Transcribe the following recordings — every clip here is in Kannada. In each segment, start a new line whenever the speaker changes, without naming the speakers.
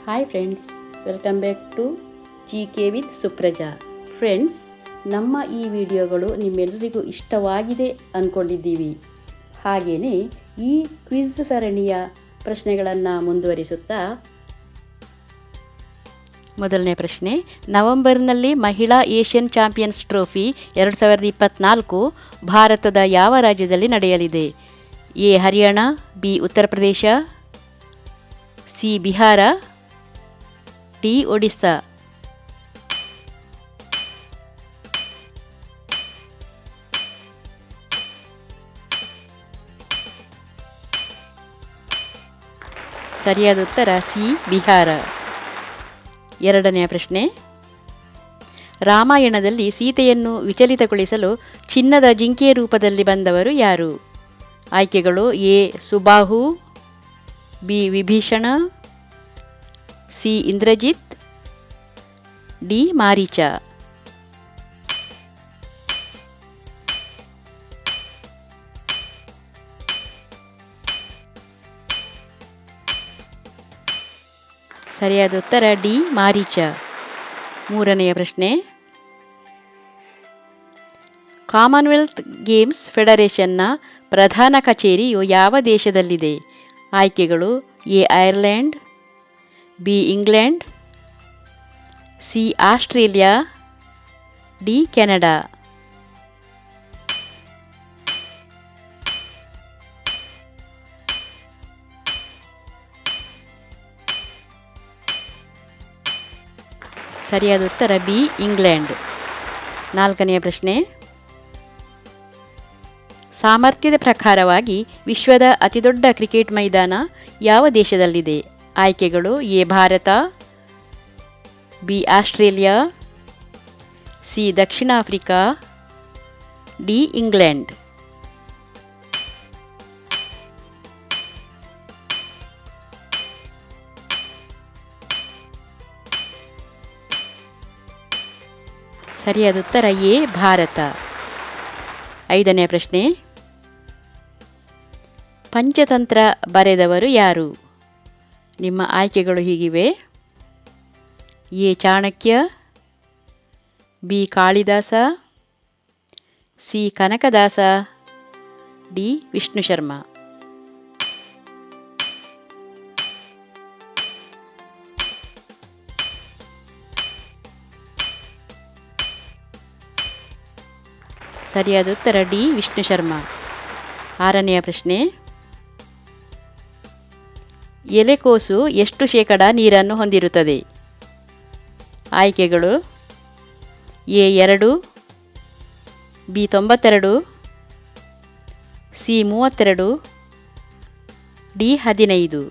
Hi friends, welcome back to G K with Supraja. Friends, ನಮ್ಮ ಈ ವಿಡಿಯೋಗಳು ನಿಮ್ಮೆಲ್ಲರಿಗೂ ಇಷ್ಟವಾಗಿದೆ ಅಂದ್ಕೊಂಡಿದ್ದೀವಿ. ಹಾಗೆಯೇ ಈ ಕ್ವಿಜ್ ಸರಣಿಯ ಪ್ರಶ್ನೆಗಳನ್ನು ಮುಂದುವರಿಸುತ್ತಾ ಮೊದಲನೇ ಪ್ರಶ್ನೆ, ನವೆಂಬರ್ನಲ್ಲಿ ಮಹಿಳಾ ಏಷ್ಯನ್ ಚಾಂಪಿಯನ್ಸ್ ಟ್ರೋಫಿ 2024 ಭಾರತದ ಯಾವ ರಾಜ್ಯದಲ್ಲಿ ನಡೆಯಲಿದೆ? A Haryana, B Uttar Pradesh, C Bihar, D Odisha. ಸರಿಯಾದ ಉತ್ತರ ಸಿ ಬಿಹಾರ. ಎರಡನೆಯ ಪ್ರಶ್ನೆ, ರಾಮಾಯಣದಲ್ಲಿ ಸೀತೆಯನ್ನು ವಿಚಲಿತಗೊಳಿಸಲು ಚಿನ್ನದ ಜಿಂಕೆಯ ರೂಪದಲ್ಲಿ ಬಂದವರು ಯಾರು? ಆಯ್ಕೆಗಳು: A Subahu, B Vibhishana, C Indrajit, D Maricha. ಸರಿಯಾದ ಉತ್ತರ ಡಿ ಮಾರೀಚ. ಮೂರನೆಯ ಪ್ರಶ್ನೆ, ಕಾಮನ್ವೆಲ್ತ್ ಗೇಮ್ಸ್ ಫೆಡರೇಷನ್ನ ಪ್ರಧಾನ ಕಚೇರಿಯು ಯಾವ ದೇಶದಲ್ಲಿದೆ? ಆಯ್ಕೆಗಳು: A Ireland, B England, C Australia, D Canada. ಸರಿಯಾದ ಉತ್ತರ ಬಿ ಇಂಗ್ಲೆಂಡ್. ನಾಲ್ಕನೆಯ ಪ್ರಶ್ನೆ, ಸಾಮರ್ಥ್ಯದ ಪ್ರಕಾರವಾಗಿ ವಿಶ್ವದ ಅತಿದೊಡ್ಡ ಕ್ರಿಕೆಟ್ ಮೈದಾನ ಯಾವ ದೇಶದಲ್ಲಿದೆ? ಆಯ್ಕೆಗಳು: A Bharat, B Australia, C Dakshina Africa, D England. ಸರಿಯಾದ ಉತ್ತರ ಎ ಭಾರತ. ಐದನೇ ಪ್ರಶ್ನೆ, ಪಂಚತಂತ್ರ ಬರೆದವರು ಯಾರು? ನಿಮ್ಮ ಆಯ್ಕೆಗಳು ಹೀಗಿವೆ: A Chanakya, B Kalidasa, C Kanakadasa, D Vishnu Sharma. ಸರಿಯಾದ ಉತ್ತರ ಡಿ ವಿಷ್ಣು ಶರ್ಮಾ. ಆರನೆಯ ಪ್ರಶ್ನೆ, ಎಲೆಕೋಸು ಎಷ್ಟು ಶೇಕಡ ನೀರನ್ನು ಹೊಂದಿರುತ್ತದೆ? ಆಯ್ಕೆಗಳು: ಎ 2, ಬಿ 92, ಸಿ 32, ಡಿ 15.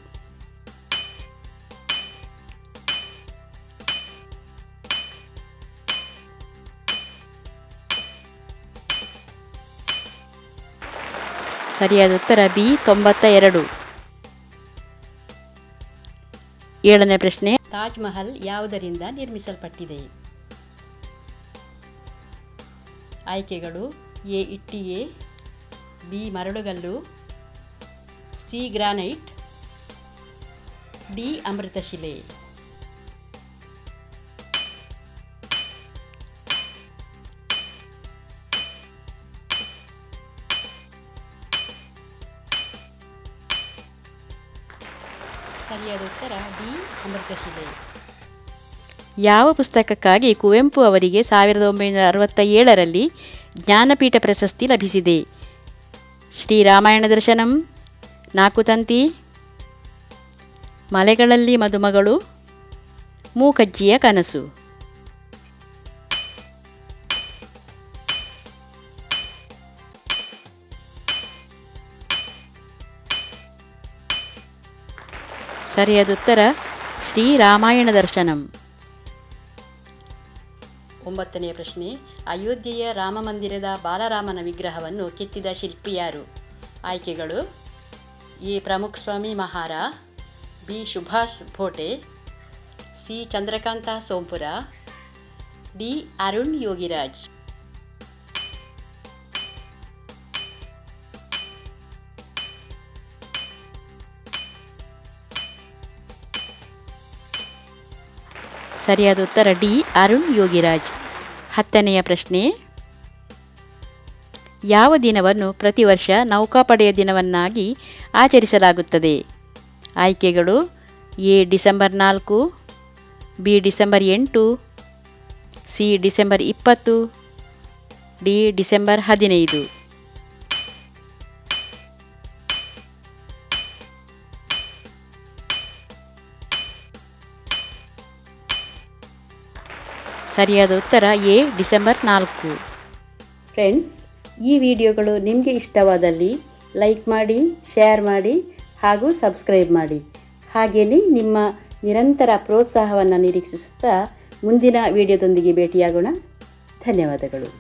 ಸರಿಯಾದ ಉತ್ತರ ಬಿ 92. ಏಳನೇ ಪ್ರಶ್ನೆ, ತಾಜ್ ಮಹಲ್ ಯಾವುದರಿಂದ ನಿರ್ಮಿಸಲ್ಪಟ್ಟಿದೆ? ಆಯ್ಕೆಗಳು: ಎ ಇಟ್ಟಿಗೆ, ಬಿ ಮರಳುಗಲ್ಲು, ಸಿ ಗ್ರಾನೈಟ್, ಡಿ ಅಮೃತಶಿಲೆ. ಸರಿಯಾದ ಉತ್ತರ ಡಿ ಅಮೃತಶಿಲೆ. ಯಾವ ಪುಸ್ತಕಕ್ಕಾಗಿ ಕುವೆಂಪು ಅವರಿಗೆ 1967ರಲ್ಲಿ ಜ್ಞಾನಪೀಠ ಪ್ರಶಸ್ತಿ ಲಭಿಸಿದೆ? ಶ್ರೀರಾಮಾಯಣ ದರ್ಶನಂ, ನಾಕುತಂತಿ, ಮಲೆಗಳಲ್ಲಿ ಮದುಮಗಳು, ಮೂಕಜ್ಜಿಯ ಕನಸು. ಸರಿಯಾದ ಉತ್ತರ ಶ್ರೀರಾಮಾಯಣ ದರ್ಶನಂ. ಒಂಬತ್ತನೆಯ ಪ್ರಶ್ನೆ, ಅಯೋಧ್ಯೆಯ ರಾಮ ಮಂದಿರದ ಬಾಲರಾಮನ ವಿಗ್ರಹವನ್ನು ಕೆತ್ತಿದ ಶಿಲ್ಪಿ ಯಾರು? ಆಯ್ಕೆಗಳು: A Pramukh Swami Maharaj, B Subhash Bhote, C Chandrakant Sompura, D Arun Yogiraj. ಸರಿಯಾದ ಉತ್ತರ ಡಿ ಅರುಣ್ ಯೋಗಿರಾಜ್. 10ನೆಯ ಪ್ರಶ್ನೆ, ಯಾವ ದಿನವನ್ನು ಪ್ರತಿ ವರ್ಷ ನೌಕಾಪಡೆಯ ದಿನವನ್ನಾಗಿ ಆಚರಿಸಲಾಗುತ್ತದೆ? ಆಯ್ಕೆಗಳು: A December 4, B December 8, C December 20, D December 15. ಸರಿಯಾದ ಉತ್ತರ ಎ ಡಿಸೆಂಬರ್ 4. ಫ್ರೆಂಡ್ಸ್, ಈ ವಿಡಿಯೋಗಳು ನಿಮಗೆ ಇಷ್ಟವಾದಲ್ಲಿ ಲೈಕ್ ಮಾಡಿ, ಶೇರ್ ಮಾಡಿ ಹಾಗೂ ಸಬ್ಸ್ಕ್ರೈಬ್ ಮಾಡಿ. ಹಾಗೆಯೇ ನಿಮ್ಮ ನಿರಂತರ ಪ್ರೋತ್ಸಾಹವನ್ನು ನಿರೀಕ್ಷಿಸುತ್ತಾ ಮುಂದಿನ ವಿಡಿಯೋದೊಂದಿಗೆ ಭೇಟಿಯಾಗೋಣ. ಧನ್ಯವಾದಗಳು.